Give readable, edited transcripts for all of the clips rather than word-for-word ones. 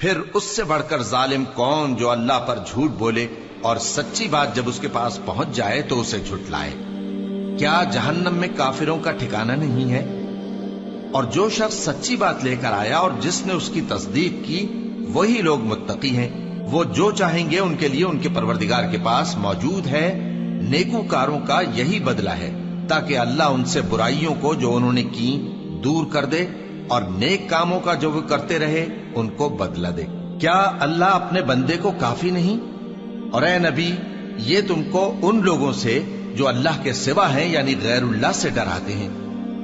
پھر اس سے بڑھ کر ظالم کون جو اللہ پر جھوٹ بولے اور سچی بات جب اس کے پاس پہنچ جائے تو اسے جھٹلائے۔ کیا جہنم میں کافروں کا ٹھکانہ نہیں ہے؟ اور جو شخص سچی بات لے کر آیا اور جس نے اس کی تصدیق کی وہی لوگ متقی ہیں۔ وہ جو چاہیں گے ان کے لیے ان کے پروردگار کے پاس موجود ہے۔ نیکوکاروں کا یہی بدلہ ہے تاکہ اللہ ان سے برائیوں کو جو انہوں نے کی دور کر دے اور نیک کاموں کا جو وہ کرتے رہے ان کو بدلہ دے۔ کیا اللہ اپنے بندے کو کافی نہیں؟ اور اے نبی، یہ تم کو ان لوگوں سے جو اللہ کے سوا ہیں یعنی غیر اللہ سے ڈراتے ہیں،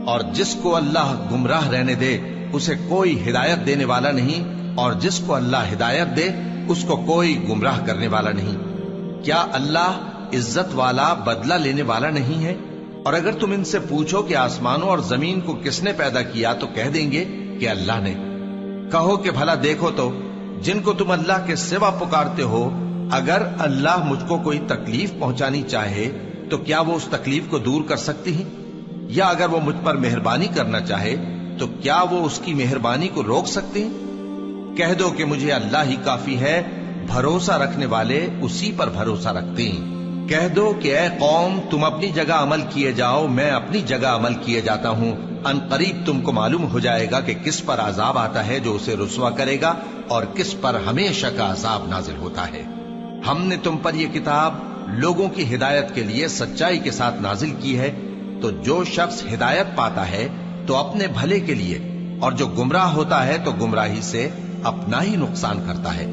اور جس کو اللہ گمراہ رہنے دے اسے کوئی ہدایت دینے والا نہیں، اور جس کو اللہ ہدایت دے اس کو کوئی گمراہ کرنے والا نہیں۔ کیا اللہ عزت والا بدلہ لینے والا نہیں ہے؟ اور اگر تم ان سے پوچھو کہ آسمانوں اور زمین کو کس نے پیدا کیا تو کہہ دیں گے کہ اللہ نے۔ کہو کہ بھلا دیکھو تو جن کو تم اللہ کے سوا پکارتے ہو، اگر اللہ مجھ کو کوئی تکلیف پہنچانی چاہے تو کیا وہ اس تکلیف کو دور کر سکتی ہیں؟ یا اگر وہ مجھ پر مہربانی کرنا چاہے تو کیا وہ اس کی مہربانی کو روک سکتے ہیں؟ کہہ دو کہ مجھے اللہ ہی کافی ہے، بھروسہ رکھنے والے اسی پر بھروسہ رکھتے ہیں۔ کہہ دو کہ اے قوم تم اپنی جگہ عمل کیے جاؤ، میں اپنی جگہ عمل کیے جاتا ہوں، ان قریب تم کو معلوم ہو جائے گا کہ کس پر عذاب آتا ہے جو اسے رسوا کرے گا اور کس پر ہمیشہ کا عذاب نازل ہوتا ہے۔ ہم نے تم پر یہ کتاب لوگوں کی ہدایت کے لیے سچائی کے ساتھ نازل کی ہے، تو جو شخص ہدایت پاتا ہے تو اپنے بھلے کے لیے، اور جو گمراہ ہوتا ہے تو گمراہی سے اپنا ہی نقصان کرتا ہے۔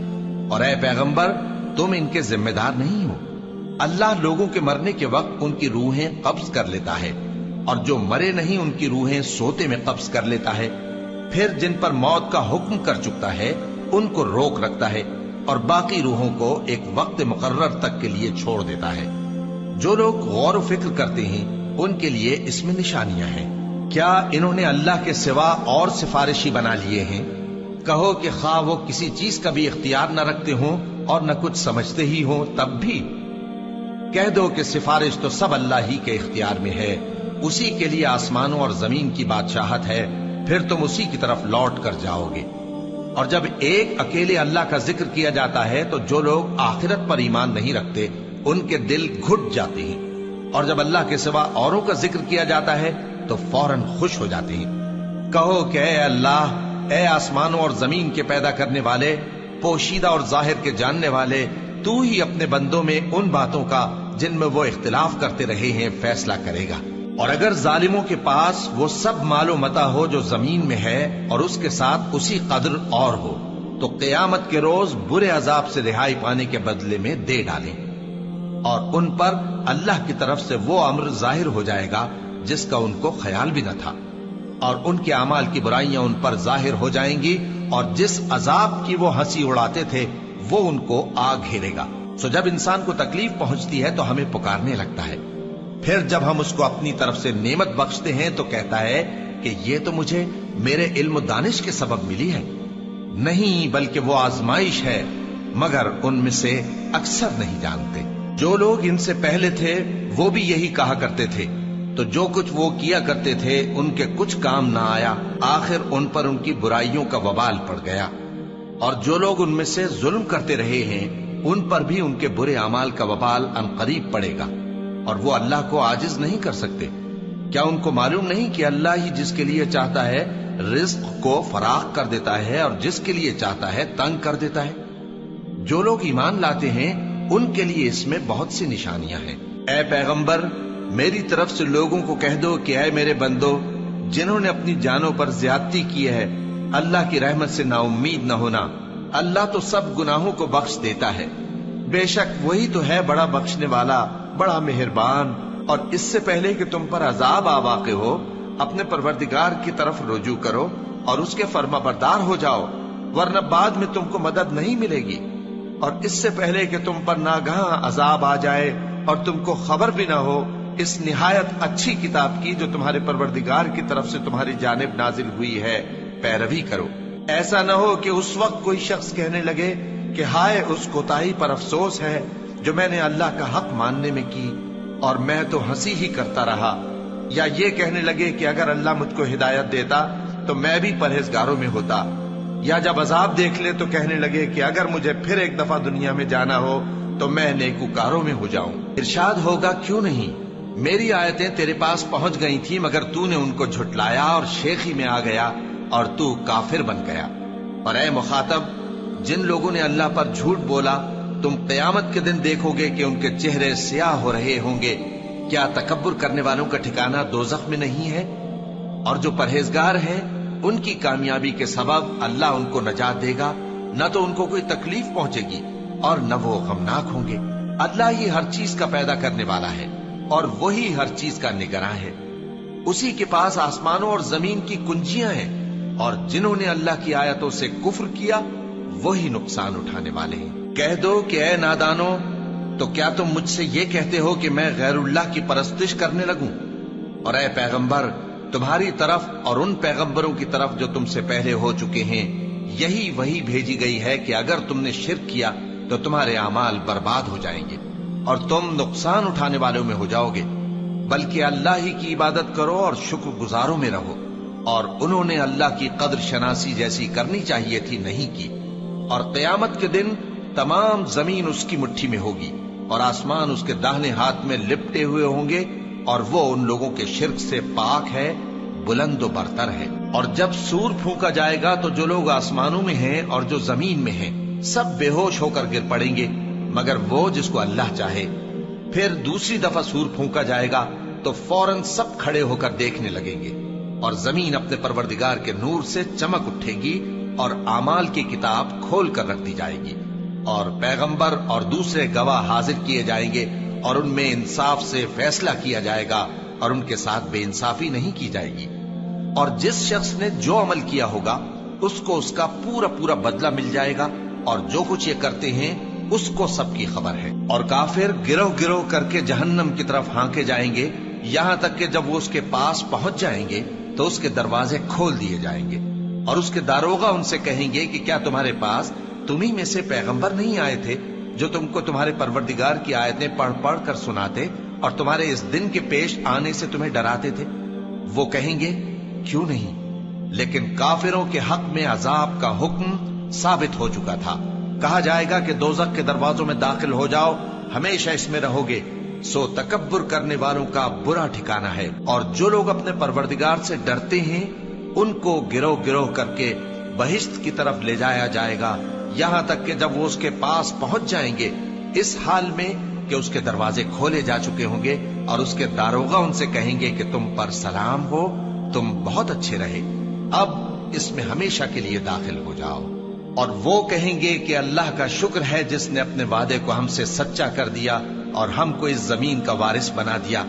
اور اے پیغمبر تم ان کے ذمہ دار نہیں ہو۔ اللہ لوگوں کے مرنے کے وقت ان کی روحیں قبض کر لیتا ہے، اور جو مرے نہیں ان کی روحیں سوتے میں قبض کر لیتا ہے، پھر جن پر موت کا حکم کر چکتا ہے ان کو روک رکھتا ہے، اور باقی روحوں کو ایک وقت مقرر تک کے لیے چھوڑ دیتا ہے۔ جو لوگ غور و فکر کرتے ہیں ان کے لیے اس میں نشانیاں ہیں۔ کیا انہوں نے اللہ کے سوا اور سفارشی بنا لیے ہیں؟ کہو کہ خواہ وہ کسی چیز کا بھی اختیار نہ رکھتے ہوں اور نہ کچھ سمجھتے ہی ہوں تب بھی کہہ دو کہ سفارش تو سب اللہ ہی کے اختیار میں ہے، اسی کے لیے آسمانوں اور زمین کی بادشاہت ہے، پھر تم اسی کی طرف لوٹ کر جاؤ گے۔ اور جب ایک اکیلے اللہ کا ذکر کیا جاتا ہے تو جو لوگ آخرت پر ایمان نہیں رکھتے ان کے دل گھٹ جاتے ہیں، اور جب اللہ کے سوا اوروں کا ذکر کیا جاتا ہے تو فوراً خوش ہو جاتے ہیں۔ کہو کہ اے اللہ، اے آسمانوں اور زمین کے پیدا کرنے والے، پوشیدہ اور ظاہر کے جاننے والے، تو ہی اپنے بندوں میں ان باتوں کا جن میں وہ اختلاف کرتے رہے ہیں فیصلہ کرے گا۔ اور اگر ظالموں کے پاس وہ سب مال و متاع ہو جو زمین میں ہے اور اس کے ساتھ اسی قدر اور ہو تو قیامت کے روز برے عذاب سے رہائی پانے کے بدلے میں دے ڈالیں، اور ان پر اللہ کی طرف سے وہ امر ظاہر ہو جائے گا جس کا ان کو خیال بھی نہ تھا، اور ان کے اعمال کی برائیاں ان پر ظاہر ہو جائیں گی، اور جس عذاب کی وہ ہنسی اڑاتے تھے وہ ان کو آ گھیرے گا۔ سو جب انسان کو تکلیف پہنچتی ہے تو ہمیں پکارنے لگتا ہے، پھر جب ہم اس کو اپنی طرف سے نعمت بخشتے ہیں تو کہتا ہے کہ یہ تو مجھے میرے علم و دانش کے سبب ملی ہے۔ نہیں، بلکہ وہ آزمائش ہے، مگر ان میں سے اکثر نہیں جانتے۔ جو لوگ ان سے پہلے تھے وہ بھی یہی کہا کرتے تھے، تو جو کچھ وہ کیا کرتے تھے ان کے کچھ کام نہ آیا، آخر ان پر ان کی برائیوں کا وبال پڑ گیا۔ اور جو لوگ ان میں سے ظلم کرتے رہے ہیں ان پر بھی ان کے برے اعمال کا وبال عنقریب پڑے گا، اور وہ اللہ کو عاجز نہیں کر سکتے۔ کیا ان کو معلوم نہیں کہ اللہ ہی جس کے لیے چاہتا ہے رزق کو فراخ کر دیتا ہے اور جس کے لیے چاہتا ہے تنگ کر دیتا ہے؟ جو لوگ ایمان لاتے ہیں ان کے لیے اس میں بہت سی نشانیاں ہیں۔ اے پیغمبر، میری طرف سے لوگوں کو کہہ دو کہ اے میرے بندو، جنہوں نے اپنی جانوں پر زیادتی کی ہے، اللہ کی رحمت سے نا امید نہ ہونا۔ اللہ تو سب گناہوں کو بخش دیتا ہے، بے شک وہی تو ہے بڑا بخشنے والا، بڑا مہربان۔ اور اس سے پہلے کہ تم پر عذاب آ واقع ہو، اپنے پروردگار کی طرف رجوع کرو اور اس کے فرما بردار ہو جاؤ، ورنہ بعد میں تم کو مدد نہیں ملے گی۔ اور اس سے پہلے کہ تم پر ناگہاں عذاب آ جائے اور تم کو خبر بھی نہ ہو، اس نہایت اچھی کتاب کی جو تمہارے پروردگار کی طرف سے تمہاری جانب نازل ہوئی ہے پیروی کرو۔ ایسا نہ ہو کہ اس وقت کوئی شخص کہنے لگے کہ ہائے اس کوتاہی پر افسوس ہے جو میں نے اللہ کا حق ماننے میں کی، اور میں تو ہنسی ہی کرتا رہا، یا یہ کہنے لگے کہ اگر اللہ مجھ کو ہدایت دیتا تو میں بھی پرہیزگاروں میں ہوتا۔ یا جب عذاب دیکھ لے تو کہنے لگے کہ اگر مجھے پھر ایک دفعہ دنیا میں جانا ہو تو میں نیکوکاروں میں ہو جاؤں۔ ارشاد ہوگا کیوں نہیں، میری آیتیں تیرے پاس پہنچ گئی تھی مگر تو نے ان کو جھٹلایا اور شیخی میں آ گیا اور تو کافر بن گیا۔ اور اے مخاطب، جن لوگوں نے اللہ پر جھوٹ بولا تم قیامت کے دن دیکھو گے کہ ان کے چہرے سیاہ ہو رہے ہوں گے۔ کیا تکبر کرنے والوں کا ٹھکانہ دوزخ میں نہیں ہے؟ اور جو پرہیزگار ہیں ان کی کامیابی کے سبب اللہ ان کو نجات دے گا، نہ تو ان کو کوئی تکلیف پہنچے گی اور نہ وہ غمناک ہوں گے۔ اللہ ہی ہر چیز کا پیدا کرنے والا ہے اور وہی ہر چیز کا نگراں ہے۔ اسی کے پاس آسمانوں اور زمین کی کنجیاں ہیں، اور جنہوں نے اللہ کی آیتوں سے کفر کیا وہی نقصان اٹھانے والے ہیں۔ کہہ دو کہ اے نادانو، تو کیا تم مجھ سے یہ کہتے ہو کہ میں غیر اللہ کی پرستش کرنے لگوں؟ اور اے پیغمبر، تمہاری طرف اور ان پیغمبروں کی طرف جو تم سے پہلے ہو چکے ہیں یہی وہی بھیجی گئی ہے کہ اگر تم نے شرک کیا تو تمہارے اعمال برباد ہو جائیں گے اور تم نقصان اٹھانے والوں میں ہو جاؤ گے، بلکہ اللہ ہی کی عبادت کرو اور شکر گزاروں میں رہو۔ اور انہوں نے اللہ کی قدر شناسی جیسی کرنی چاہیے تھی نہیں کی۔ اور قیامت کے دن تمام زمین اس کی مٹھی میں ہوگی اور آسمان اس کے داہنے ہاتھ میں لپٹے ہوئے ہوں گے، اور وہ ان لوگوں کے شرک سے پاک ہے، بلند و برتر ہے۔ اور جب سور پھونکا جائے گا تو جو لوگ آسمانوں میں ہیں اور جو زمین میں ہیں سب بے ہوش ہو کر گر پڑیں گے مگر وہ جس کو اللہ چاہے۔ پھر دوسری دفعہ سور پھونکا جائے گا تو فوراً سب کھڑے ہو کر دیکھنے لگیں گے، اور زمین اپنے پروردگار کے نور سے چمک اٹھے گی اور اعمال کی کتاب کھول کر رکھ دی جائے گی، اور پیغمبر اور دوسرے گواہ حاضر کیے جائیں گے، اور ان میں انصاف سے فیصلہ کیا جائے گا اور ان کے ساتھ بے انصافی نہیں کی جائے گی۔ اور جس شخص نے جو عمل کیا ہوگا اس کو اس کا پورا پورا بدلہ مل جائے گا، اور جو کچھ یہ کرتے ہیں اس کو سب کی خبر ہے۔ اور کافر گروہ گروہ کر کے جہنم کی طرف ہانکے جائیں گے، یہاں تک کہ جب وہ اس کے پاس پہنچ جائیں گے تو اس کے دروازے کھول دیے جائیں گے، اور اس کے داروغہ ان سے کہیں گے کہ کیا تمہارے پاس تمہیں میں سے پیغمبر نہیں آئے تھے جو تم کو تمہارے پروردگار کی آیتیں پڑھ پڑھ کر سناتے اور تمہارے اس دن کے پیش آنے سے تمہیں ڈراتے تھے؟ وہ کہیں گے کیوں نہیں، لیکن کافروں کے حق میں عذاب کا حکم ثابت ہو چکا تھا۔ کہا جائے گا کہ دوزخ کے دروازوں میں داخل ہو جاؤ، ہمیشہ اس میں رہو گے، سو تکبر کرنے والوں کا برا ٹھکانہ ہے۔ اور جو لوگ اپنے پروردگار سے ڈرتے ہیں ان کو گروہ گروہ کر کے بہشت کی طرف لے جایا جائے گا، یہاں تک کہ جب وہ اس کے پاس پہنچ جائیں گے اس حال میں کہ اس کے دروازے کھولے جا چکے ہوں گے، اور اس کے داروغہ ان سے کہیں گے کہ تم پر سلام ہو، تم بہت اچھے رہے، اب اس میں ہمیشہ کے لیے داخل ہو جاؤ۔ اور وہ کہیں گے کہ اللہ کا شکر ہے جس نے اپنے وعدے کو ہم سے سچا کر دیا اور ہم کو اس زمین کا وارث بنا دیا،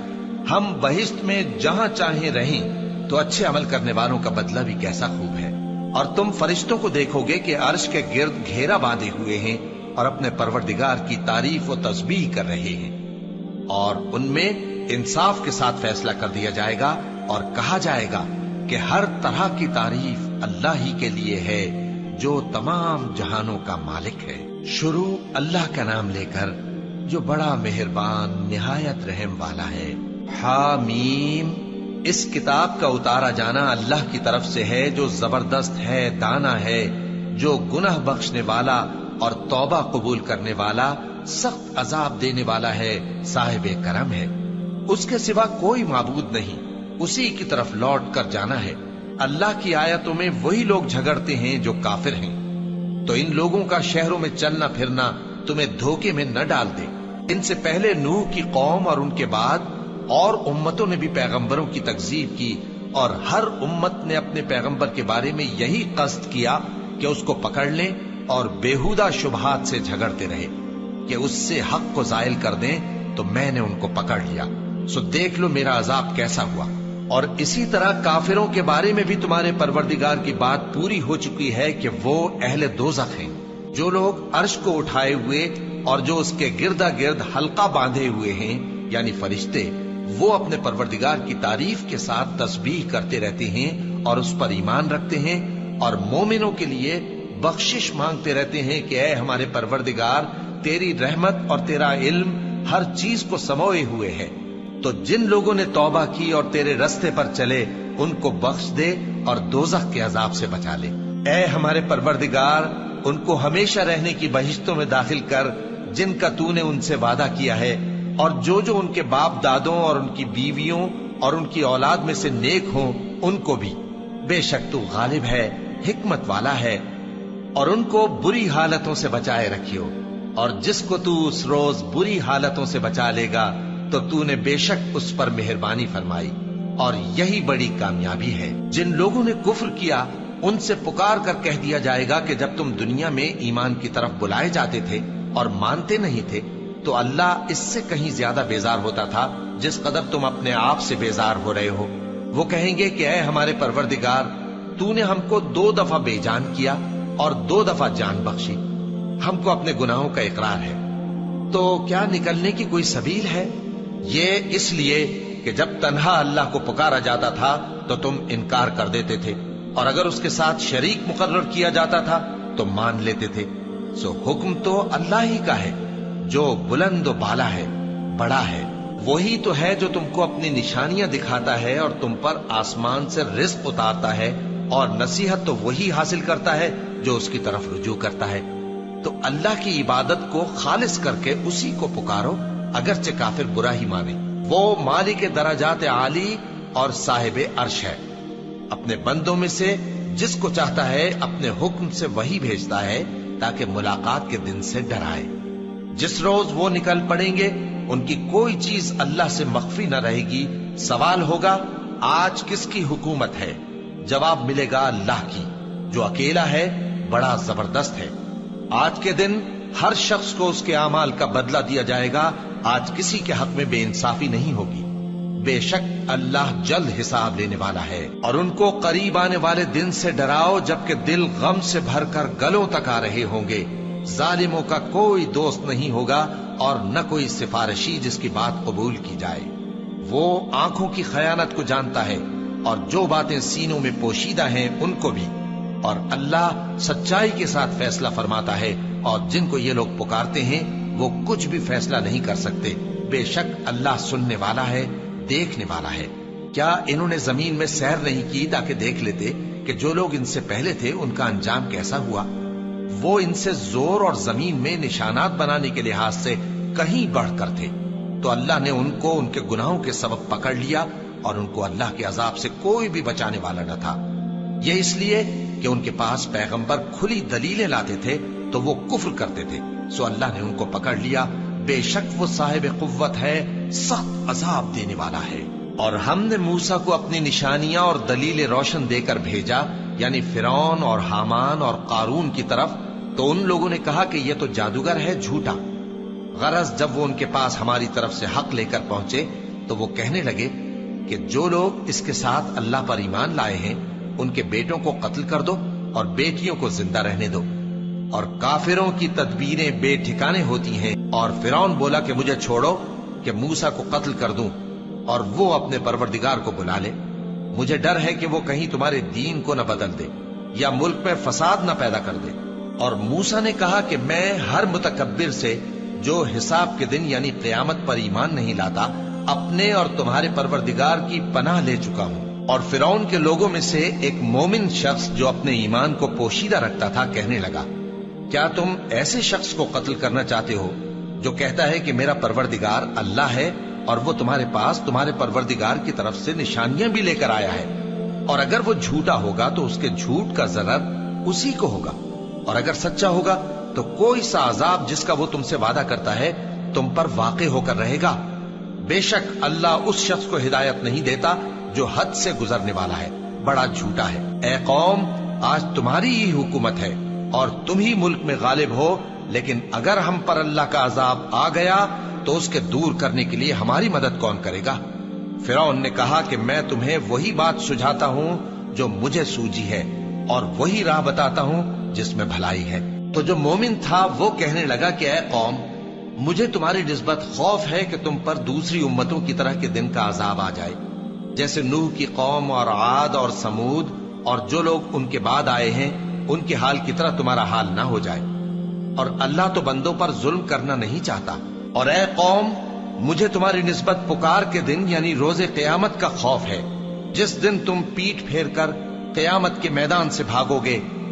ہم بہشت میں جہاں چاہیں رہیں، تو اچھے عمل کرنے والوں کا بدلہ بھی کیسا خوب ہے۔ اور تم فرشتوں کو دیکھو گے کہ عرش کے گرد گھیرا باندھے ہوئے ہیں اور اپنے پروردگار کی تعریف و تسبیح کر رہے ہیں، اور ان میں انصاف کے ساتھ فیصلہ کر دیا جائے گا، اور کہا جائے گا کہ ہر طرح کی تعریف اللہ ہی کے لیے ہے جو تمام جہانوں کا مالک ہے۔ شروع اللہ کا نام لے کر جو بڑا مہربان نہایت رحم والا ہے۔ حامیم، اس کتاب کا اتارا جانا اللہ کی طرف سے ہے جو زبردست ہے، دانا ہے، جو گناہ بخشنے والا اور توبہ قبول کرنے والا، سخت عذاب دینے والا ہے، صاحب کرم ہے۔ اس کے سوا کوئی معبود نہیں، اسی کی طرف لوٹ کر جانا ہے۔ اللہ کی آیتوں میں وہی لوگ جھگڑتے ہیں جو کافر ہیں، تو ان لوگوں کا شہروں میں چلنا پھرنا تمہیں دھوکے میں نہ ڈال دے۔ ان سے پہلے نوح کی قوم اور ان کے بعد اور امتوں نے بھی پیغمبروں کی تکذیب کی، اور ہر امت نے اپنے پیغمبر کے بارے میں یہی قصد کیا کہ اس کو پکڑ لیں اور بیہودہ شبہات سے جھگڑتے رہے کہ اس سے حق کو زائل کر دیں، تو میں نے ان کو پکڑ لیا، سو دیکھ لو میرا عذاب کیسا ہوا۔ اور اسی طرح کافروں کے بارے میں بھی تمہارے پروردگار کی بات پوری ہو چکی ہے کہ وہ اہل دوزخ ہیں۔ جو لوگ عرش کو اٹھائے ہوئے اور جو اس کے گردا گرد حلقہ باندھے ہوئے ہیں یعنی فرشتے، وہ اپنے پروردگار کی تعریف کے ساتھ تسبیح کرتے رہتے ہیں اور اس پر ایمان رکھتے ہیں، اور مومنوں کے لیے بخشش مانگتے رہتے ہیں کہ اے ہمارے پروردگار، تیری رحمت اور تیرا علم ہر چیز کو سموئے ہوئے ہے، تو جن لوگوں نے توبہ کی اور تیرے رستے پر چلے ان کو بخش دے اور دوزخ کے عذاب سے بچا لے۔ اے ہمارے پروردگار، ان کو ہمیشہ رہنے کی بہشتوں میں داخل کر جن کا تو نے ان سے وعدہ کیا ہے، اور جو جو ان کے باپ دادوں اور ان کی بیویوں اور ان کی اولاد میں سے نیک ہوں ان کو بھی۔ بے شک تو غالب ہے، حکمت والا ہے۔ اور ان کو بری حالتوں سے بچائے رکھیو، اور جس کو تو اس روز بری حالتوں سے بچا لے گا تو نے بے شک اس پر مہربانی فرمائی، اور یہی بڑی کامیابی ہے۔ جن لوگوں نے کفر کیا ان سے پکار کر کہہ دیا جائے گا کہ جب تم دنیا میں ایمان کی طرف بلائے جاتے تھے اور مانتے نہیں تھے تو اللہ اس سے کہیں زیادہ بیزار ہوتا تھا جس قدر تم اپنے آپ سے بیزار ہو رہے ہو۔ وہ کہیں گے کہ اے ہمارے پروردگار، تو نے ہم کو 2 دفعہ بے جان کیا اور 2 دفعہ جان بخشی، ہم کو اپنے گناہوں کا اقرار ہے، تو کیا نکلنے کی کوئی سبیل ہے؟ یہ اس لیے کہ جب تنہا اللہ کو پکارا جاتا تھا تو تم انکار کر دیتے تھے، اور اگر اس کے ساتھ شریک مقرر کیا جاتا تھا تو مان لیتے تھے۔ سو حکم تو اللہ ہی کا ہے جو بلند و بالا ہے، بڑا ہے۔ وہی تو ہے جو تم کو اپنی نشانیاں دکھاتا ہے اور تم پر آسمان سے رزق اتارتا ہے، اور نصیحت تو وہی حاصل کرتا ہے جو اس کی طرف رجوع کرتا ہے۔ تو اللہ کی عبادت کو خالص کر کے اسی کو پکارو، اگرچہ کافر برا ہی مانے۔ وہ مالک درجات عالی اور صاحب عرش ہے، اپنے بندوں میں سے جس کو چاہتا ہے اپنے حکم سے وہی بھیجتا ہے تاکہ ملاقات کے دن سے ڈرائے۔ جس روز وہ نکل پڑیں گے ان کی کوئی چیز اللہ سے مخفی نہ رہے گی۔ سوال ہوگا آج کس کی حکومت ہے؟ جواب ملے گا اللہ کی، جو اکیلا ہے، بڑا زبردست ہے۔ آج کے دن ہر شخص کو اس کے اعمال کا بدلہ دیا جائے گا۔ آج کسی کے حق میں بے انصافی نہیں ہوگی۔ بے شک اللہ جلد حساب لینے والا ہے۔ اور ان کو قریب آنے والے دن سے ڈراؤ جبکہ دل غم سے بھر کر گلوں تک آ رہے ہوں گے۔ ظالموں کا کوئی دوست نہیں ہوگا اور نہ کوئی سفارشی جس کی بات قبول کی جائے۔ وہ آنکھوں کی خیانت کو جانتا ہے اور جو باتیں سینوں میں پوشیدہ ہیں ان کو بھی، اور اللہ سچائی کے ساتھ فیصلہ فرماتا ہے، اور جن کو یہ لوگ پکارتے ہیں وہ کچھ بھی فیصلہ نہیں کر سکتے۔ بے شک اللہ سننے والا ہے، دیکھنے والا ہے۔ کیا انہوں نے زمین میں سیر نہیں کی تاکہ دیکھ لیتے کہ جو لوگ ان سے پہلے تھے ان کا انجام کیسا ہوا؟ وہ ان سے زور اور زمین میں نشانات بنانے کے لحاظ سے کہیں بڑھ کر تھے، تو اللہ نے ان کو ان کے گناہوں کے سبب پکڑ لیا، اور ان کو اللہ کے عذاب سے کوئی بھی بچانے والا نہ تھا۔ یہ اس لیے کہ ان کے پاس پیغمبر کھلی دلیلیں لاتے تھے تو وہ کفر کرتے تھے، سو اللہ نے ان کو پکڑ لیا۔ بے شک وہ صاحب قوت ہے، سخت عذاب دینے والا ہے۔ اور ہم نے موسیٰ کو اپنی نشانیاں اور دلیل روشن دے کر بھیجا، یعنی فرعون اور حامان اور قارون کی طرف، تو ان لوگوں نے کہا کہ یہ تو جادوگر ہے، جھوٹا۔ غرض جب وہ ان کے پاس ہماری طرف سے حق لے کر پہنچے تو وہ کہنے لگے کہ جو لوگ اس کے ساتھ اللہ پر ایمان لائے ہیں ان کے بیٹوں کو قتل کر دو اور بیٹیوں کو زندہ رہنے دو۔ اور کافروں کی تدبیریں بے ٹھکانے ہوتی ہیں۔ اور فرعون بولا کہ مجھے چھوڑو کہ موسیٰ کو قتل کر دوں اور وہ اپنے پروردگار کو بلا لے۔ مجھے ڈر ہے کہ وہ کہیں تمہارے دین کو نہ بدل دے یا ملک میں فساد نہ پیدا کر دے۔ اور موسیٰ نے کہا کہ میں ہر متکبر سے جو حساب کے دن یعنی قیامت پر ایمان نہیں لاتا اپنے اور تمہارے پروردگار کی پناہ لے چکا ہوں۔ اور فرعون کے لوگوں میں سے ایک مومن شخص جو اپنے ایمان کو پوشیدہ رکھتا تھا کہنے لگا، کیا تم ایسے شخص کو قتل کرنا چاہتے ہو جو کہتا ہے کہ میرا پروردگار اللہ ہے اور وہ تمہارے پاس تمہارے پروردگار کی طرف سے نشانیاں بھی لے کر آیا ہے؟ اور اگر وہ جھوٹا ہوگا تو اس کے جھوٹ کا ضرر اسی کو ہوگا، اور اگر سچا ہوگا تو کوئی سا عذاب جس کا وہ تم سے وعدہ کرتا ہے تم پر واقع ہو کر رہے گا۔ بے شک اللہ اس شخص کو ہدایت نہیں دیتا جو حد سے گزرنے والا ہے، بڑا جھوٹا ہے۔ اے قوم، آج تمہاری ہی حکومت ہے اور تم ہی ملک میں غالب ہو، لیکن اگر ہم پر اللہ کا عذاب آ گیا تو اس کے دور کرنے کے لیے ہماری مدد کون کرے گا؟ فرعون نے کہا کہ میں تمہیں وہی بات سجھاتا ہوں جو مجھے سوجی ہے، اور وہی راہ بتاتا ہوں جس میں بھلائی ہے۔ تو جو مومن تھا وہ کہنے لگا کہ اے قوم، مجھے تمہاری نسبت خوف ہے کہ تم پر دوسری امتوں کی طرح کے دن کا عذاب آ جائے، جیسے نوح کی قوم اور عاد اور سمود اور جو لوگ ان کے بعد آئے ہیں ان کے حال کی طرح تمہارا حال نہ ہو جائے۔ اور اللہ تو بندوں پر ظلم کرنا نہیں چاہتا۔ اور اے قوم، مجھے تمہاری نسبت پکار کے دن یعنی روز قیامت کا خوف ہے، جس دن تم پیٹ پھیر کر قیامت کے میدان سے بھاگو گے۔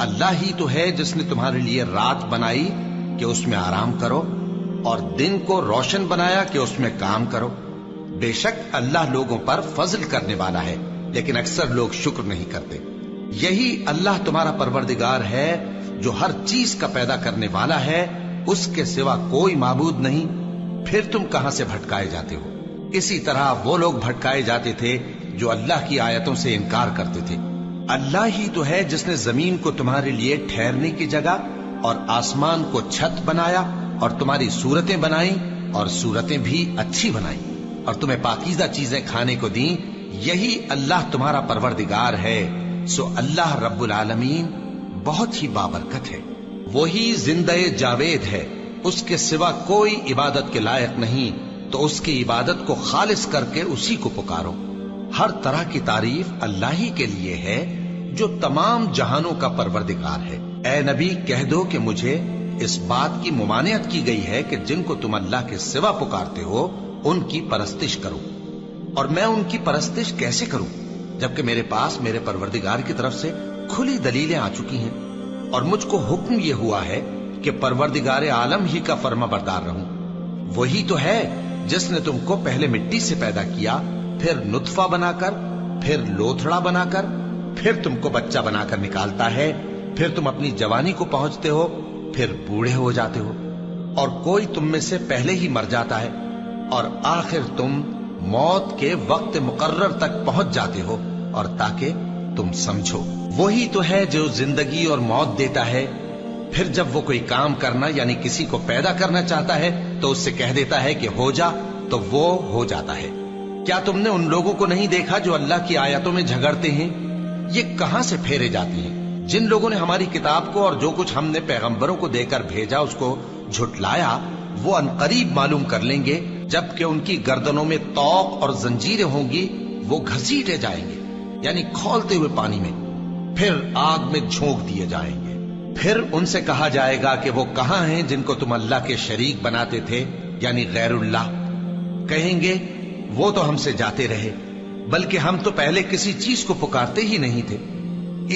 اللہ ہی تو ہے جس نے تمہارے لیے رات بنائی کہ اس میں آرام کرو اور دن کو روشن بنایا کہ اس میں کام کرو. بے شک اللہ لوگوں پر فضل کرنے والا ہے لیکن اکثر لوگ شکر نہیں کرتے. یہی اللہ تمہارا پروردگار ہے جو ہر چیز کا پیدا کرنے والا ہے، اس کے سوا کوئی معبود نہیں. پھر تم کہاں سے بھٹکائے جاتے ہو؟ اسی طرح وہ لوگ بھٹکائے جاتے تھے جو اللہ کی آیتوں سے انکار کرتے تھے. اللہ ہی تو ہے جس نے زمین کو تمہارے لیے ٹھہرنے کی جگہ اور آسمان کو چھت بنایا اور تمہاری صورتیں بنائیں اور صورتیں بھی اچھی بنائیں اور تمہیں پاکیزہ چیزیں کھانے کو دیں. یہی اللہ تمہارا پروردگار ہے. سو اللہ رب العالمین بہت ہی بابرکت ہے. وہی زندہ جاوید ہے، اس کے سوا کوئی عبادت کے لائق نہیں، تو اس کی عبادت کو خالص کر کے اسی کو پکارو. ہر طرح کی تعریف اللہ ہی کے لیے ہے جو تمام جہانوں کا پروردگار ہے. اے نبی کہہ دو کہ مجھے اس بات کی ممانعت کی گئی ہے کہ جن کو تم اللہ کے سوا پکارتے ہو ان کی پرستش کرو، اور میں ان کی پرستش کیسے کروں جبکہ میرے پاس میرے پروردگار کی طرف سے کھلی دلیلیں آ چکی ہیں اور مجھ کو حکم یہ ہوا ہے کہ پروردگار عالم ہی کا فرما بردار رہوں. وہی تو ہے جس نے تم کو پہلے مٹی سے پیدا کیا، پھر نطفہ بنا کر، پھر لوتھڑا بنا کر، پھر تم کو بچہ بنا کر نکالتا ہے، پھر تم اپنی جوانی کو پہنچتے ہو، پھر بوڑھے ہو جاتے ہو، اور کوئی تم میں سے پہلے ہی مر جاتا ہے اور آخر تم موت کے وقت مقرر تک پہنچ جاتے ہو. اور تاکہ تم سمجھو وہی تو ہے جو زندگی اور موت دیتا ہے، پھر جب وہ کوئی کام کرنا یعنی کسی کو پیدا کرنا چاہتا ہے تو اس سے کہہ دیتا ہے کہ ہو جا، تو وہ ہو جاتا ہے. کیا تم نے ان لوگوں کو نہیں دیکھا جو اللہ کی آیتوں میں جھگڑتے ہیں؟ یہ کہاں سے پھیرے جاتے ہیں؟ جن لوگوں نے ہماری کتاب کو اور جو کچھ ہم نے پیغمبروں کو دے کر بھیجا اس کو جھٹلایا، وہ عنقریب معلوم کر لیں گے جبکہ ان کی گردنوں میں طوق اور زنجیریں ہوں گی، وہ گھسیٹے جائیں گے یعنی کھولتے ہوئے پانی میں، پھر آگ میں جھونک دیے جائیں گے. پھر ان سے کہا جائے گا کہ وہ کہاں ہیں جن کو تم اللہ کے شریک بناتے تھے یعنی غیر اللہ؟ کہیں گے وہ تو ہم سے جاتے رہے، بلکہ ہم تو پہلے کسی چیز کو پکارتے ہی نہیں تھے.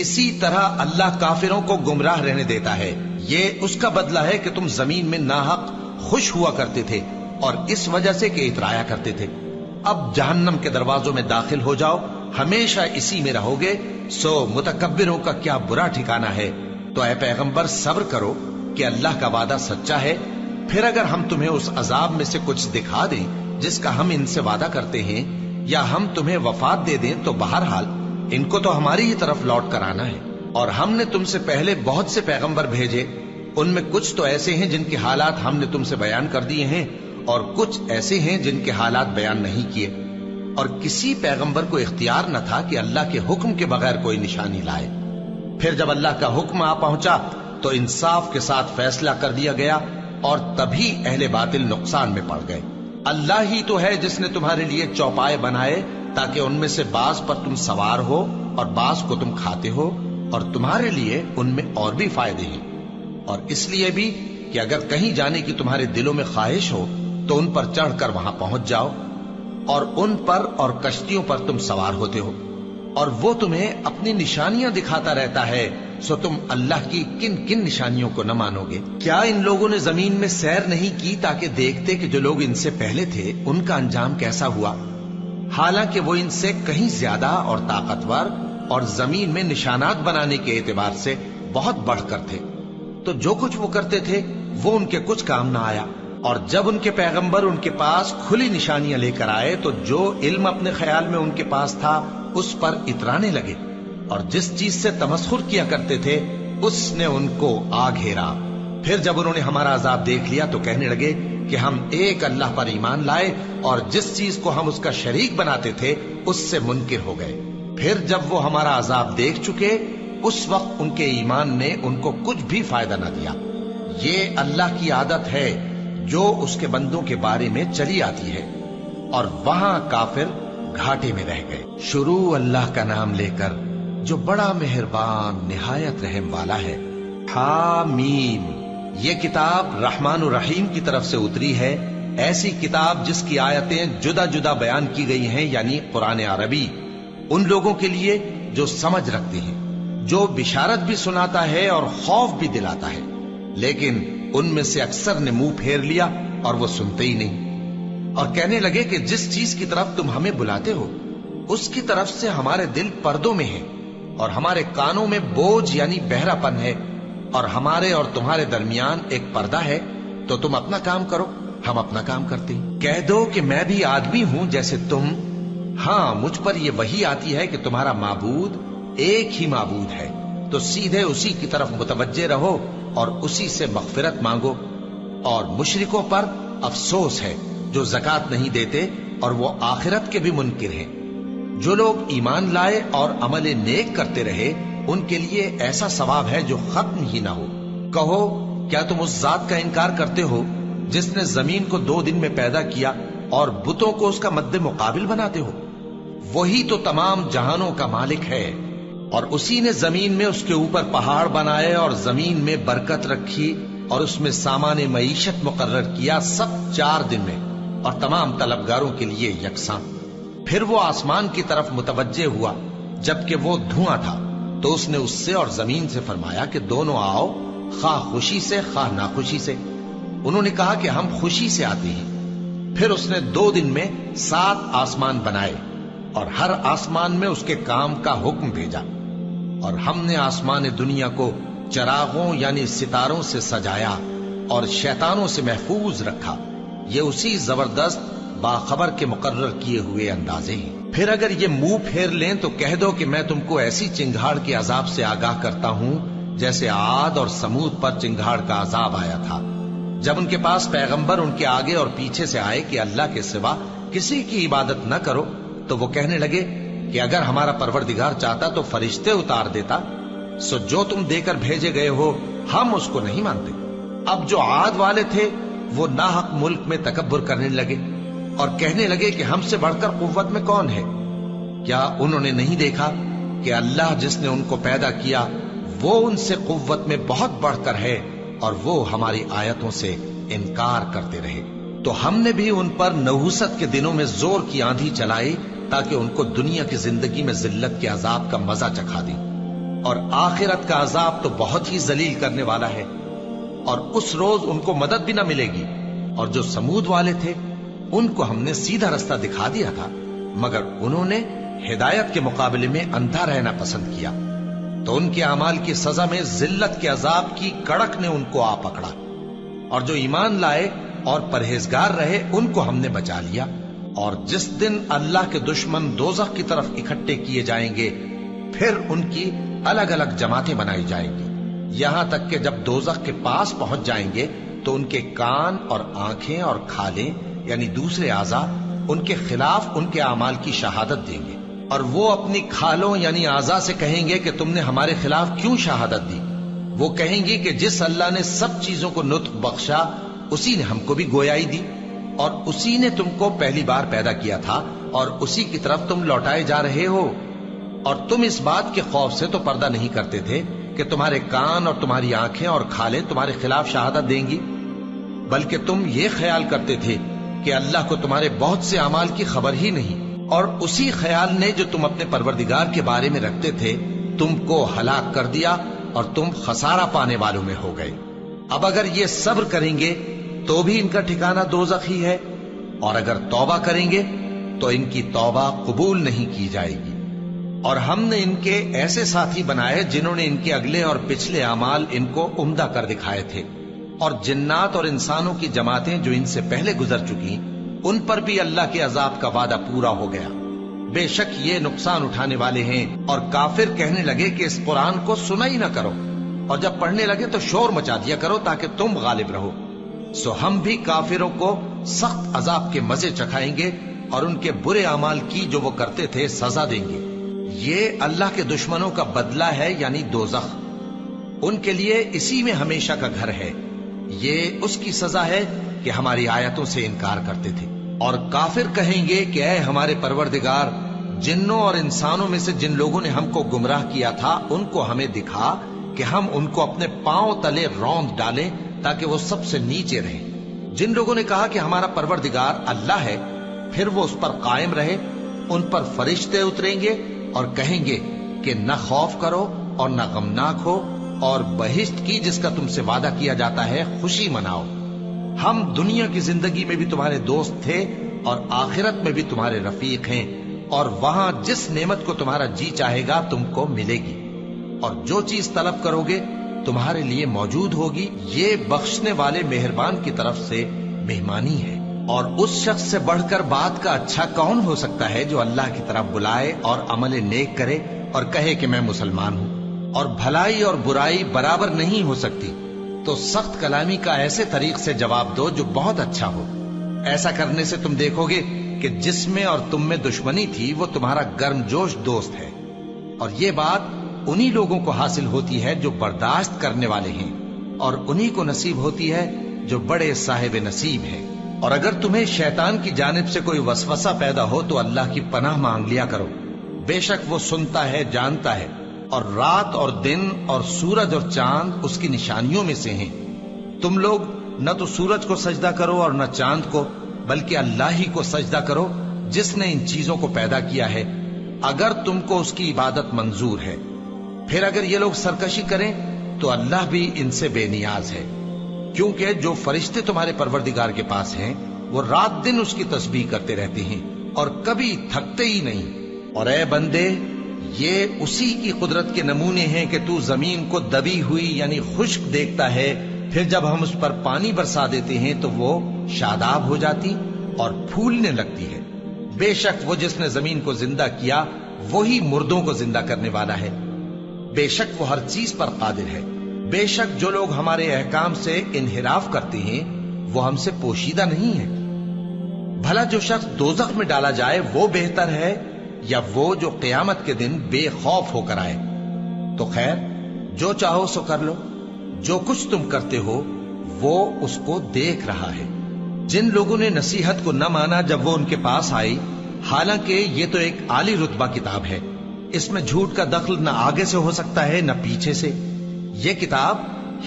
اسی طرح اللہ کافروں کو گمراہ رہنے دیتا ہے. یہ اس کا بدلہ ہے کہ تم زمین میں ناحق خوش ہوا کرتے تھے اور اس وجہ سے کہ اترایا کرتے تھے. اب جہنم کے دروازوں میں داخل ہو جاؤ، ہمیشہ اسی میں رہو گے. سو متکبروں کا کیا برا ٹھکانہ ہے. تو اے پیغمبر صبر کرو کہ اللہ کا وعدہ سچا ہے. پھر اگر ہم تمہیں اس عذاب میں سے کچھ دکھا دیں جس کا ہم ان سے وعدہ کرتے ہیں، یا ہم تمہیں وفات دے دیں، تو بہرحال ان کو تو ہماری ہی طرف لوٹ کر آنا ہے. اور ہم نے تم سے پہلے بہت سے پیغمبر بھیجے، ان میں کچھ تو ایسے ہیں جن کے حالات ہم نے تم سے بیان کر دیے ہیں اور کچھ ایسے ہیں جن کے حالات بیان نہیں کیے. اور کسی پیغمبر کو اختیار نہ تھا کہ اللہ کے حکم کے بغیر کوئی نشانی لائے. پھر جب اللہ کا حکم آ پہنچا تو انصاف کے ساتھ فیصلہ کر دیا گیا اور تبھی اہل باطل نقصان میں پڑ گئے. اللہ ہی تو ہے جس نے تمہارے لیے چوپائے بنائے تاکہ ان میں سے بعض پر تم سوار ہو اور بعض کو تم کھاتے ہو، اور تمہارے لیے ان میں اور بھی فائدے ہیں. اور اس لیے بھی کہ اگر کہیں جانے کی تمہارے دلوں میں خواہش ہو تو ان پر چڑھ کر وہاں پہنچ جاؤ، اور ان پر اور کشتیوں پر تم سوار ہوتے ہو، اور وہ تمہیں اپنی نشانیاں دکھاتا رہتا ہے. سو تم اللہ کی کن کن نشانیوں کو نہ مانو گے؟ کیا ان لوگوں نے زمین میں سیر نہیں کی تاکہ دیکھتے کہ جو لوگ ان سے پہلے تھے ان کا انجام کیسا ہوا، حالانکہ وہ ان سے کہیں زیادہ اور طاقتور اور زمین میں نشانات بنانے کے اعتبار سے بہت بڑھ کر تھے. تو جو کچھ وہ کرتے تھے وہ ان کے کچھ کام نہ آیا. اور جب ان کے پیغمبر ان کے پاس کھلی نشانیاں لے کر آئے تو جو علم اپنے خیال میں ان کے پاس تھا اس پر اترانے لگے، اور جس چیز سے تمسخر کیا کرتے تھے اس نے ان کو آ گھیرا. پھر جب انہوں نے ہمارا عذاب دیکھ لیا تو کہنے لگے کہ ہم ایک اللہ پر ایمان لائے اور جس چیز کو ہم اس کا شریک بناتے تھے اس سے منکر ہو گئے. پھر جب وہ ہمارا عذاب دیکھ چکے اس وقت ان کے ایمان نے ان کو کچھ بھی فائدہ نہ دیا. یہ اللہ کی عادت ہے جو اس کے بندوں کے بارے میں چلی آتی ہے. اور وہاں کافر گھاٹے میں رہ گئے. شروع اللہ کا نام لے کر جو بڑا مہربان نہایت رحم والا ہے. حامیم. یہ کتاب رحمان الرحیم کی طرف سے اتری ہے، ایسی کتاب جس کی آیتیں جدا جدا بیان کی گئی ہیں، یعنی قرآن عربی، ان لوگوں کے لیے جو سمجھ رکھتے ہیں، جو بشارت بھی سناتا ہے اور خوف بھی دلاتا ہے، لیکن ان میں سے اکثر نے منہ پھیر لیا اور وہ سنتے ہی نہیں، اور کہنے لگے کہ جس چیز کی طرف تم ہمیں بلاتے ہو اس کی طرف سے ہمارے دل پردوں میں ہیں، اور ہمارے کانوں میں بوجھ یعنی بہرا پن ہے، اور ہمارے اور تمہارے درمیان ایک پردہ ہے، تو تم اپنا کام کرو، ہم اپنا کام کرتے ہیں۔ کہہ دو کہ میں بھی آدمی ہوں جیسے تم، ہاں مجھ پر یہ وحی آتی ہے کہ تمہارا معبود ایک ہی معبود ہے، تو سیدھے اسی کی طرف متوجہ رہو اور اسی سے مغفرت مانگو۔ اور مشرکوں پر افسوس ہے جو زکوٰۃ نہیں دیتے اور وہ آخرت کے بھی منکر ہیں۔ جو لوگ ایمان لائے اور عمل نیک کرتے رہے ان کے لیے ایسا ثواب ہے جو ختم ہی نہ ہو۔ کہو کیا تم اس ذات کا انکار کرتے ہو جس نے زمین کو 2 دن میں پیدا کیا اور بتوں کو اس کا مد مقابل بناتے ہو؟ وہی تو تمام جہانوں کا مالک ہے، اور اسی نے زمین میں اس کے اوپر پہاڑ بنائے اور زمین میں برکت رکھی اور اس میں سامان معیشت مقرر کیا، سب 4 دن میں، اور تمام طلبگاروں کے لیے یکساں۔ پھر وہ آسمان کی طرف متوجہ ہوا جبکہ وہ دھواں تھا، تو اس نے اس سے اور زمین سے فرمایا کہ دونوں آؤ، خواہ خوشی سے خواہ ناخوشی سے۔ انہوں نے کہا کہ ہم خوشی سے آتے ہیں۔ پھر اس نے 2 دن میں 7 آسمان بنائے اور ہر آسمان میں اس کے کام کا حکم بھیجا، اور ہم نے آسمان دنیا کو چراغوں یعنی ستاروں سے سجایا اور شیطانوں سے محفوظ رکھا۔ یہ اسی زبردست باخبر کے مقرر کیے ہوئے اندازے ہیں۔ پھر اگر یہ منہ پھیر لیں تو کہہ دو کہ میں تم کو ایسی چنگھاڑ کے عذاب سے آگاہ کرتا ہوں جیسے عاد اور سمود پر چنگھاڑ کا عذاب آیا تھا، جب ان کے پاس پیغمبر ان کے آگے اور پیچھے سے آئے کہ اللہ کے سوا کسی کی عبادت نہ کرو، تو وہ کہنے لگے کہ اگر ہمارا پروردگار چاہتا تو فرشتے اتار دیتا، سو جو تم دے کر بھیجے گئے ہو ہم اس کو نہیں مانتے۔ اب جو عاد والے تھے وہ ناحق ملک میں تکبر کرنے لگے اور کہنے لگے کہ ہم سے بڑھ کر قوت میں کون ہے؟ کیا انہوں نے نہیں دیکھا کہ اللہ جس نے ان کو پیدا کیا وہ ان سے قوت میں بہت بڑھ کر ہے، اور وہ ہماری آیتوں سے انکار کرتے رہے۔ تو ہم نے بھی ان پر نحوست کے دنوں میں زور کی آندھی چلائی تاکہ ان کو دنیا کی زندگی میں ذلت کے عذاب کا مزہ چکھا دیں، اور آخرت کا عذاب تو بہت ہی ذلیل کرنے والا ہے، اور اس روز ان کو مدد بھی نہ ملے گی۔ اور جو سمود والے تھے ان کو ہم نے سیدھا رستہ دکھا دیا تھا، مگر انہوں نے ہدایت کے مقابلے میں اندھا رہنا پسند کیا، تو ان کے اعمال کی سزا میں ذلت کے عذاب کی کڑک نے ان کو آ پکڑا۔ اور جو ایمان لائے اور پرہیزگار رہے ان کو ہم نے بچا لیا۔ اور جس دن اللہ کے دشمن دوزخ کی طرف اکٹھے کیے جائیں گے پھر ان کی الگ الگ جماعتیں بنائی جائیں گی، یہاں تک کہ جب دوزخ کے پاس پہنچ جائیں گے تو ان کے کان اور آنکھیں اور کھالیں یعنی دوسرے اعضاء ان کے خلاف ان کے اعمال کی شہادت دیں گے، اور وہ اپنی کھالوں یعنی اعضاء سے کہیں گے کہ تم نے ہمارے خلاف کیوں شہادت دی؟ وہ کہیں گی کہ جس اللہ نے سب چیزوں کو نطق بخشا اسی نے ہم کو بھی گویائی دی، اور اسی نے تم کو پہلی بار پیدا کیا تھا اور اسی کی طرف تم لوٹائے جا رہے ہو۔ اور تم اس بات کے خوف سے تو پردہ نہیں کرتے تھے کہ تمہارے کان اور تمہاری آنکھیں اور کھالیں تمہارے خلاف شہادت دیں گی، بلکہ تم یہ خیال کرتے تھے کہ اللہ کو تمہارے بہت سے اعمال کی خبر ہی نہیں، اور اسی خیال نے جو تم اپنے پروردگار کے بارے میں رکھتے تھے تم کو ہلاک کر دیا اور تم خسارہ پانے والوں میں ہو گئے۔ اب اگر یہ صبر کریں گے تو بھی ان کا ٹھکانہ دوزخ ہی ہے، اور اگر توبہ کریں گے تو ان کی توبہ قبول نہیں کی جائے گی۔ اور ہم نے ان کے ایسے ساتھی بنائے جنہوں نے ان کے اگلے اور پچھلے اعمال ان کو عمدہ کر دکھائے تھے، اور جنات اور انسانوں کی جماعتیں جو ان سے پہلے گزر چکی ان پر بھی اللہ کے عذاب کا وعدہ پورا ہو گیا۔ بے شک یہ نقصان اٹھانے والے ہیں۔ اور کافر کہنے لگے کہ اس قرآن کو سنا ہی نہ کرو، اور جب پڑھنے لگے تو شور مچا دیا کرو تاکہ تم غالب رہو۔ سو ہم بھی کافروں کو سخت عذاب کے مزے چکھائیں گے اور ان کے برے اعمال کی جو وہ کرتے تھے سزا دیں گے۔ یہ اللہ کے دشمنوں کا بدلہ ہے یعنی دوزخ، ان کے لیے اسی میں ہمیشہ کا گھر ہے۔ یہ اس کی سزا ہے کہ ہماری آیتوں سے انکار کرتے تھے۔ اور کافر کہیں گے کہ اے ہمارے پروردگار، جنوں اور انسانوں میں سے جن لوگوں نے ہم کو گمراہ کیا تھا ان کو ہمیں دکھا کہ ہم ان کو اپنے پاؤں تلے روند ڈالیں تاکہ وہ سب سے نیچے رہیں۔ جن لوگوں نے کہا کہ ہمارا پروردگار اللہ ہے پھر وہ اس پر قائم رہے، ان پر فرشتے اتریں گے اور کہیں گے کہ نہ خوف کرو اور نہ غمناک ہو، اور بہشت کی جس کا تم سے وعدہ کیا جاتا ہے خوشی مناؤ۔ ہم دنیا کی زندگی میں بھی تمہارے دوست تھے اور آخرت میں بھی تمہارے رفیق ہیں، اور وہاں جس نعمت کو تمہارا جی چاہے گا تم کو ملے گی، اور جو چیز طلب کرو گے تمہارے لیے موجود ہوگی۔ یہ بخشنے والے مہربان کی طرف سے مہمانی ہے۔ اور اس شخص سے بڑھ کر بات کا اچھا کون ہو سکتا ہے جو اللہ کی طرف بلائے اور عمل نیک کرے اور کہے کہ میں مسلمان ہوں۔ اور بھلائی اور برائی برابر نہیں ہو سکتی، تو سخت کلامی کا ایسے طریق سے جواب دو جو بہت اچھا ہو۔ ایسا کرنے سے تم دیکھو گے کہ جس میں اور تم میں دشمنی تھی وہ تمہارا گرم جوش دوست ہے، اور یہ بات انہی لوگوں کو حاصل ہوتی ہے جو برداشت کرنے والے ہیں، اور انہی کو نصیب ہوتی ہے جو بڑے صاحب نصیب ہیں۔ اور اگر تمہیں شیطان کی جانب سے کوئی وسوسہ پیدا ہو تو اللہ کی پناہ مانگ لیا کرو، بے شک وہ سنتا ہے، جانتا ہے۔ اور رات اور دن اور سورج اور چاند اس کی نشانیوں میں سے ہیں۔ تم لوگ نہ تو سورج کو سجدہ کرو اور نہ چاند کو، بلکہ اللہ ہی کو سجدہ کرو جس نے ان چیزوں کو پیدا کیا ہے، اگر تم کو اس کی عبادت منظور ہے۔ پھر اگر یہ لوگ سرکشی کریں تو اللہ بھی ان سے بے نیاز ہے، کیونکہ جو فرشتے تمہارے پروردگار کے پاس ہیں وہ رات دن اس کی تسبیح کرتے رہتے ہیں اور کبھی تھکتے ہی نہیں۔ اور اے بندے، یہ اسی کی قدرت کے نمونے ہیں کہ تو زمین کو دبی ہوئی یعنی خشک دیکھتا ہے، پھر جب ہم اس پر پانی برسا دیتے ہیں تو وہ شاداب ہو جاتی اور پھولنے لگتی ہے۔ بے شک وہ جس نے زمین کو زندہ کیا وہی مردوں کو زندہ کرنے والا ہے، بے شک وہ ہر چیز پر قادر ہے۔ بے شک جو لوگ ہمارے احکام سے انحراف کرتے ہیں وہ ہم سے پوشیدہ نہیں ہے۔ بھلا جو شخص دوزخ میں ڈالا جائے وہ بہتر ہے یا وہ جو قیامت کے دن بے خوف ہو کر آئے؟ تو خیر، جو چاہو سو کر لو، جو کچھ تم کرتے ہو وہ اس کو دیکھ رہا ہے۔ جن لوگوں نے نصیحت کو نہ مانا جب وہ ان کے پاس آئی، حالانکہ یہ تو ایک عالی رتبہ کتاب ہے، اس میں جھوٹ کا دخل نہ آگے سے ہو سکتا ہے نہ پیچھے سے۔ یہ کتاب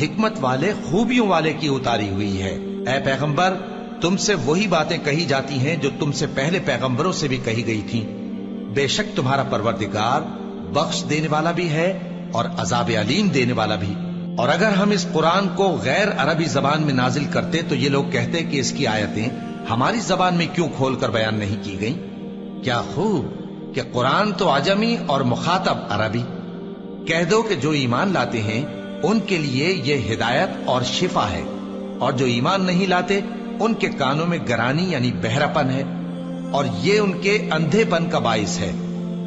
حکمت والے، خوبیوں والے کی اتاری ہوئی ہے۔ اے پیغمبر، تم سے وہی باتیں کہی جاتی ہیں جو تم سے پہلے پیغمبروں سے بھی کہی گئی تھیں۔ بے شک تمہارا پروردگار بخش دینے والا بھی ہے اور عذاب علیم دینے والا بھی۔ اور اگر ہم اس قرآن کو غیر عربی زبان میں نازل کرتے تو یہ لوگ کہتے کہ اس کی آیتیں ہماری زبان میں کیوں کھول کر بیان نہیں کی گئیں؟ کیا خوب کہ قرآن تو عجمی اور مخاطب عربی۔ کہہ دو کہ جو ایمان لاتے ہیں ان کے لیے یہ ہدایت اور شفا ہے، اور جو ایمان نہیں لاتے ان کے کانوں میں گرانی یعنی بہراپن ہے، اور یہ ان کے اندھے پن کا باعث ہے۔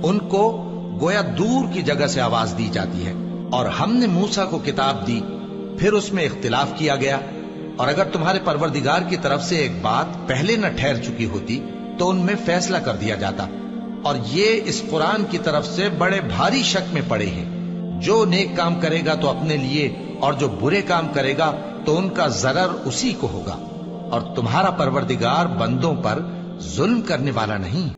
ان کو گویا دور کی جگہ سے آواز دی جاتی ہے۔ اور ہم نے موسیٰ کو کتاب دی، پھر اس میں اختلاف کیا گیا، اور اگر تمہارے پروردگار کی طرف سے ایک بات پہلے نہ ٹھہر چکی ہوتی تو ان میں فیصلہ کر دیا جاتا۔ اور یہ اس قرآن کی طرف سے بڑے بھاری شک میں پڑے ہیں۔ جو نیک کام کرے گا تو اپنے لیے، اور جو برے کام کرے گا تو ان کا ضرر اسی کو ہوگا، اور تمہارا پروردگار بندوں پر ظلم کرنے والا نہیں۔